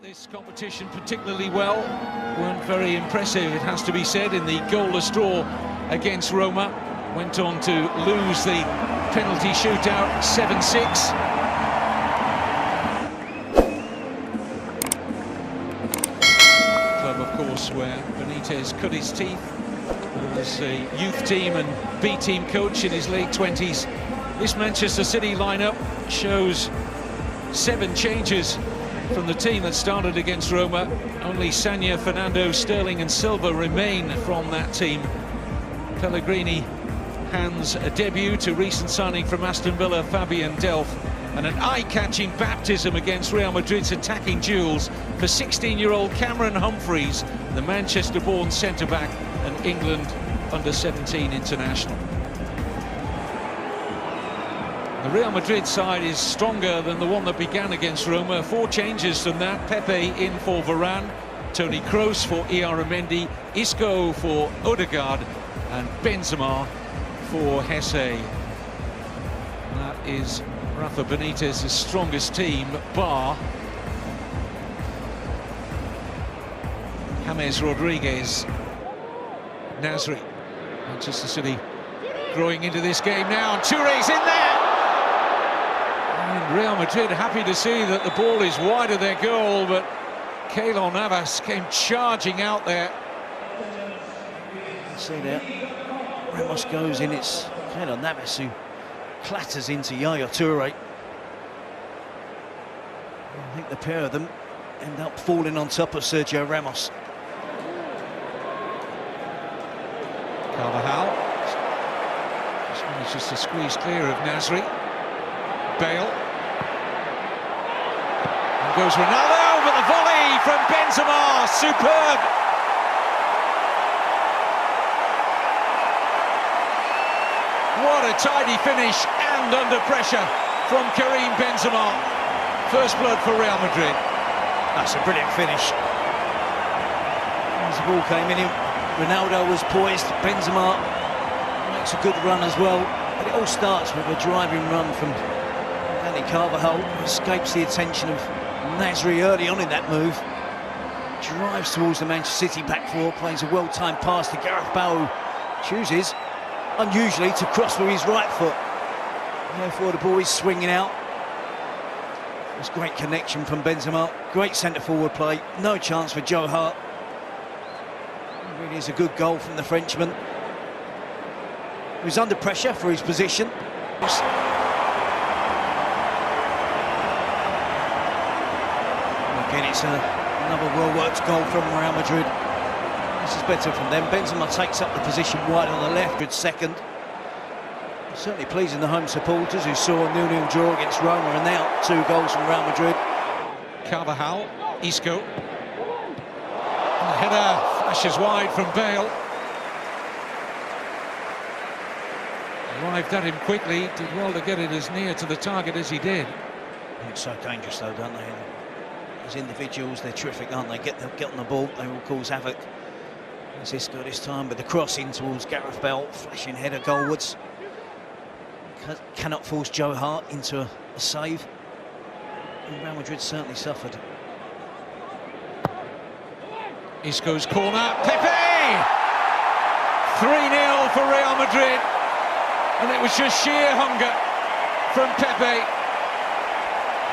This competition particularly well, weren't very impressive, it has to be said, in the goalless draw against Roma. Went on to lose the penalty shootout 7-6. Club, of course, where Benitez cut his teeth as a youth team and B team coach in his late 20s. This Manchester City lineup shows 7 changes from the team that started against Roma. Only Sagna, Fernando, Sterling and Silva remain from that team. Pellegrini hands a debut to recent signing from Aston Villa, Fabian Delph, and an eye-catching baptism against Real Madrid's attacking duels for 16-year-old Cameron Humphreys, the Manchester-born centre-back and England under-17 international. The Real Madrid side is stronger than the one that began against Roma. 4 changes from that. Pepe in for Varane, Toni Kroos for Mendy, Isco for Odegaard, and Benzema for Hesse. That is Rafa Benitez's strongest team, bar James Rodriguez. Nasri. Manchester City growing into this game now, and Touré's in there! And Real Madrid happy to see that the ball is wide of their goal, but Keylor Navas came charging out there. See there, Ramos goes in, it's Keylor Navas who clatters into Yaya Touré. I think the pair of them end up falling on top of Sergio Ramos. Carvajal just manages to squeeze clear of Nasri. Bale. And goes Ronaldo, but the volley from Benzema, superb! What a tidy finish and under pressure from Karim Benzema. First blood for Real Madrid. That's a brilliant finish. As the ball came in, Ronaldo was poised, Benzema makes a good run as well. But it all starts with a driving run from Dani Carvajal, who escapes the attention of Nasri early on in that move. Drives towards the Manchester City back four, plays a well-timed pass to Gareth Bale, who chooses, unusually, to cross with his right foot. Therefore the ball is swinging out. There's great connection from Benzema, great centre-forward play, no chance for Joe Hart. It really is a good goal from the Frenchman. He was under pressure for his position. Again, it's another well-worked goal from Real Madrid. This is better from them. Benzema takes up the position wide on the left, good second. Certainly pleasing the home supporters who saw a 0-0 draw against Roma, and now 2 goals from Real Madrid. Carvajal, Isco. And the header flashes wide from Bale. Arrived at him quickly, did well to get it as near to the target as he did. It's so dangerous though, don't they? As individuals, they're terrific, aren't they? Get on the ball, they will cause havoc. As Isco this time with the cross in towards Gareth Bale, flashing header goalwards. Cannot force Joe Hart into a save. And Real Madrid certainly suffered. Isco's corner, Pepe! 3-0 for Real Madrid. And it was just sheer hunger from Pepe.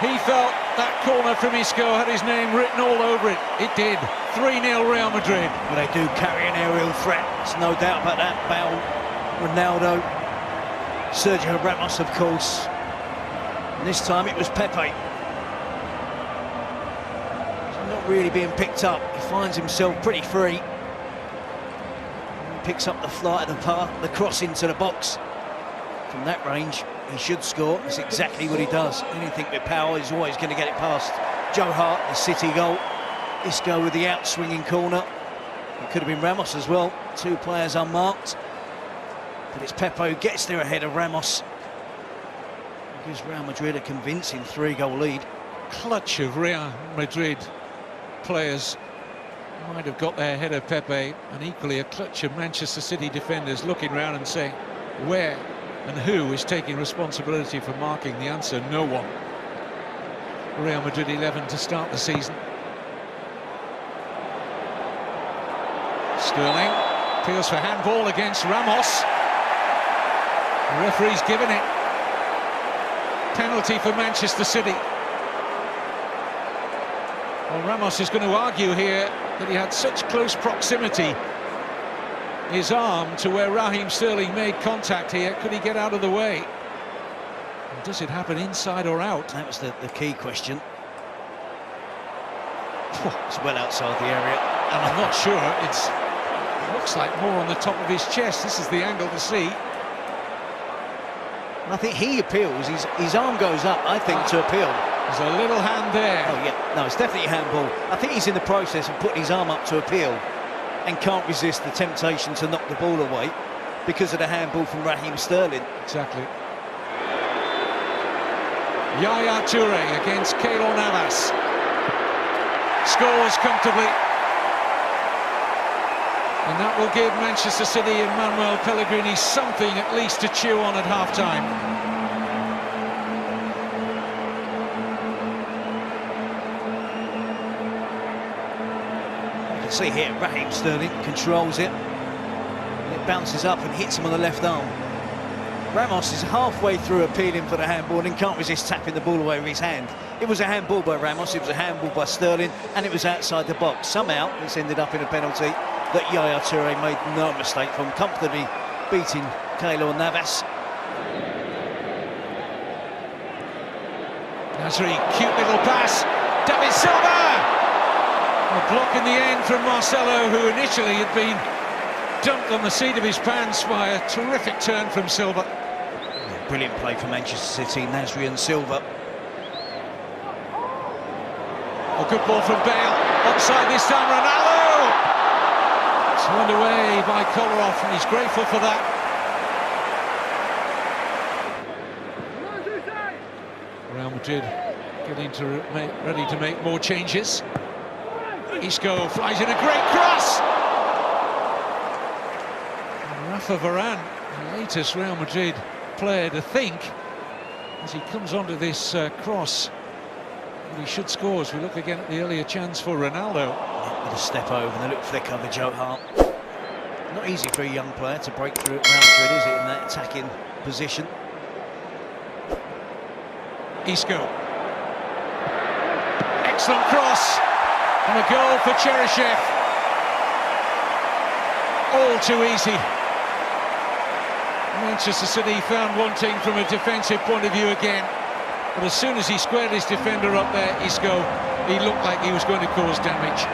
He felt that corner from Isco had his name written all over it. It did. 3-0 Real Madrid. Well, they do carry an aerial threat, there's no doubt about that. Bale, Ronaldo, Sergio Ramos, of course. And this time it was Pepe. He's not really being picked up. He finds himself pretty free. He picks up the flight of the cross into the box. From that range, he should score. That's exactly what he does. Anything with power, he's always going to get it past Joe Hart, the City goal. Isco with the out-swinging corner. It could have been Ramos as well. 2 players unmarked. But it's Pepe who gets there ahead of Ramos. It gives Real Madrid a convincing 3-goal lead. Clutch of Real Madrid players might have got there ahead of Pepe, and equally a clutch of Manchester City defenders looking around and saying, where and who is taking responsibility for marking? The answer, no one. Real Madrid 11 to start the season. Sterling appeals for handball against Ramos. The referee's given it. Penalty for Manchester City. Well, Ramos is going to argue here that he had such close proximity, his arm, to where Raheem Sterling made contact here. Could he get out of the way? And does it happen inside or out? That was the key question. It's well outside the area. And I'm not sure. It looks like more on the top of his chest. This is the angle to see. I think he appeals. His arm goes up, I think, to appeal. There's a little hand there. Oh, yeah. No, it's definitely a handball. I think he's in the process of putting his arm up to appeal and can't resist the temptation to knock the ball away because of the handball from Raheem Sterling. Exactly. Yaya Toure against Keylor Navas. Scores comfortably. And that will give Manchester City and Manuel Pellegrini something at least to chew on at half-time. You can see here, Raheem Sterling controls it. And it bounces up and hits him on the left arm. Ramos is halfway through appealing for the handball and can't resist tapping the ball away with his hand. It was a handball by Ramos, it was a handball by Sterling, and it was outside the box. Somehow, it's ended up in a penalty that Yaya Toure made no mistake from, comfortably beating Keylor Navas. Nasri, cute little pass. David Silva! A block in the end from Marcelo, who initially had been dumped on the seat of his pants by a terrific turn from Silva. Brilliant play for Manchester City, Nasri and Silva. A good ball from Bale. Offside this time, Ronaldo! Turned away by Kolarov, and he's grateful for that. Real Madrid getting ready to make more changes. Isco flies in a great cross! And Rafa Varane, the latest Real Madrid player to think, as he comes onto this cross, he should score. As we look again at the earlier chance for Ronaldo. With a step over and a little flick over Joe Hart. Not easy for a young player to break through at Real Madrid, is it, in that attacking position? Isco. Excellent cross. And a goal for Cheryshev. All too easy. Manchester City found wanting from a defensive point of view again. But as soon as he squared his defender up there, Isco, he looked like he was going to cause damage.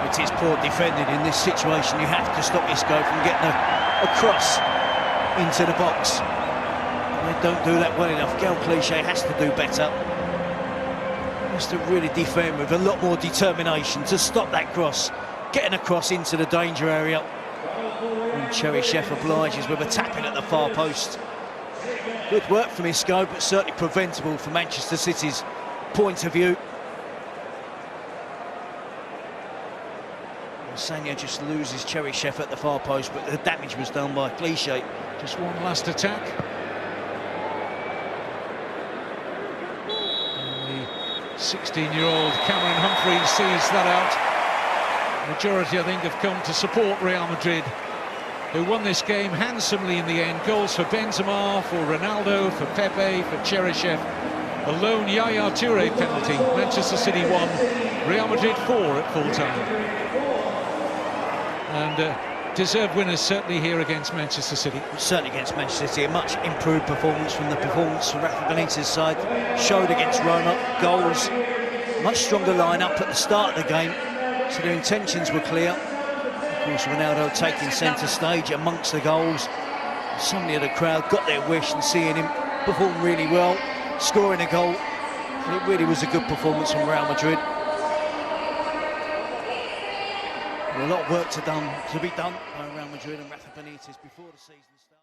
It is poor defending in this situation. You have to stop Isco from getting a cross into the box. And they don't do that well enough. Gael Clichy has to do better. He has to really defend with a lot more determination to stop that cross, getting a cross into the danger area. And Cheryshev obliges with a tapping at the far post. Good work from Isco, but certainly preventable from Manchester City's point of view. Sadio just loses Cheryshev at the far post, but the damage was done by Clichy. Just one last attack. And the 16-year-old Cameron Humphreys sees that out. Majority, I think, have come to support Real Madrid, who won this game handsomely in the end. Goals for Benzema, for Ronaldo, for Pepe, for Cheryshev. A lone Yaya Toure penalty. Manchester City 1, Real Madrid 4 at full-time. And deserved winners certainly here against Manchester City. Certainly against Manchester City, a much improved performance from the performance from Rafa Benitez's side. Showed against Roma, goals, much stronger line-up at the start of the game, so their intentions were clear. Of course, Ronaldo taking centre stage amongst the goals. So many of the crowd got their wish and seeing him perform really well, scoring a goal. And it really was a good performance from Real Madrid. A lot of work to be done by Real Madrid and Rafa Benitez before the season started.